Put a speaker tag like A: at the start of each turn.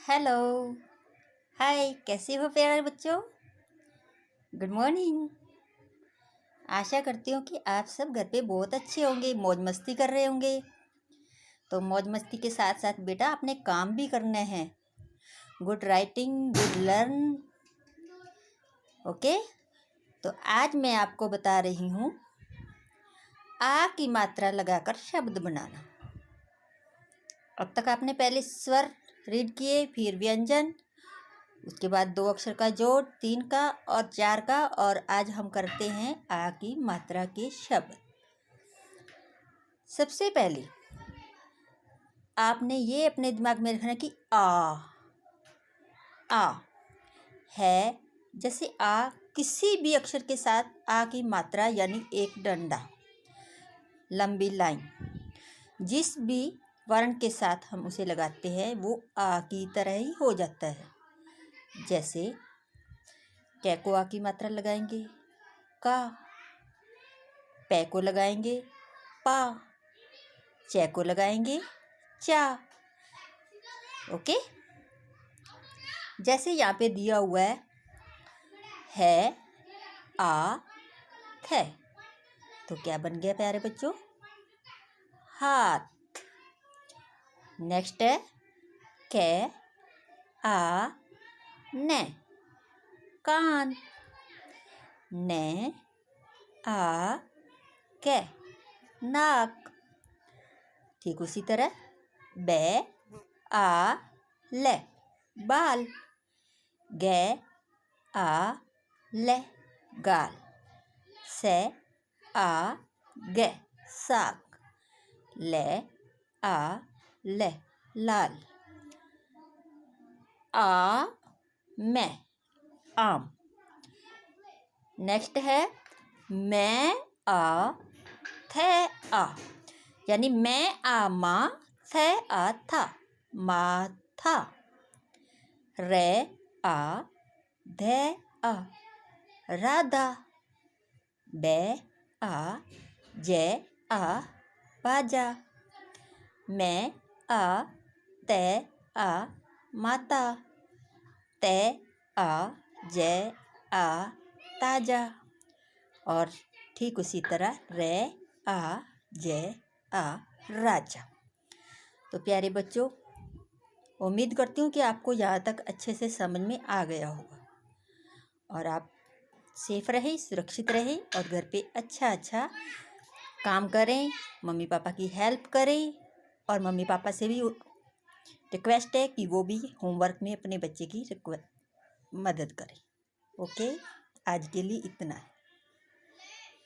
A: Hello. हाय, कैसे हो प्यारे बच्चों? Good morning. आशा करती हूँ कि आप सब घर पे बहुत अच्छे होंगे, मौज मस्ती कर रहे होंगे। तो मौज मस्ती के साथ साथ बेटा अपने काम भी करने हैं। Good writing, good learn. Okay. तो आज मैं आपको बता रही हूँ आ की मात्रा लगाकर शब्द बनाना। अब तक आपने पहले स्वर रीड किए, फिर व्यंजन, उसके बाद 2 अक्षर का जोड़, 3 का और 4 का, और आज हम करते हैं आ की मात्रा के शब्द। सबसे पहले आपने ये अपने दिमाग में रखना कि आ है, जैसे आ किसी भी अक्षर के साथ आ की मात्रा यानी एक डंडा, लंबी लाइन, जिस भी वर्ण के साथ हम उसे लगाते हैं वो आ की तरह ही हो जाता है। जैसे कै को आ की मात्रा लगाएंगे का, पै को लगाएंगे पा, चै को लगाएंगे चा। ओके। जैसे यहाँ पे दिया हुआ है आ थे, तो क्या बन गया प्यारे बच्चों? हाथ। नेक्स्ट है कै आ ने, कान। ने आ कै, नाक। ठीक उसी तरह बै आ ले, बाल। गै आ ले, गाल। से आ गे, साग। ले आ ले, लाल। आ मैं, आम। नेक्स्ट है मैं आ थे आ, यानी मैं आ माँ, थे आ था, माथा। रे आ धे आ, राधा। बे आ जे आ, बाजा। मैं आ ते आ, माता। ते आ जे आ, ताजा। और ठीक उसी तरह रे आ जे आ, राजा। तो प्यारे बच्चों, उम्मीद करती हूँ कि आपको यहाँ तक अच्छे से समझ में आ गया होगा और आप सेफ रहें, सुरक्षित रहें और घर पे अच्छा काम करें, मम्मी पापा की हेल्प करें। और मम्मी पापा से भी रिक्वेस्ट है कि वो भी होमवर्क में अपने बच्चे की मदद करें। ओके, आज के लिए इतना है।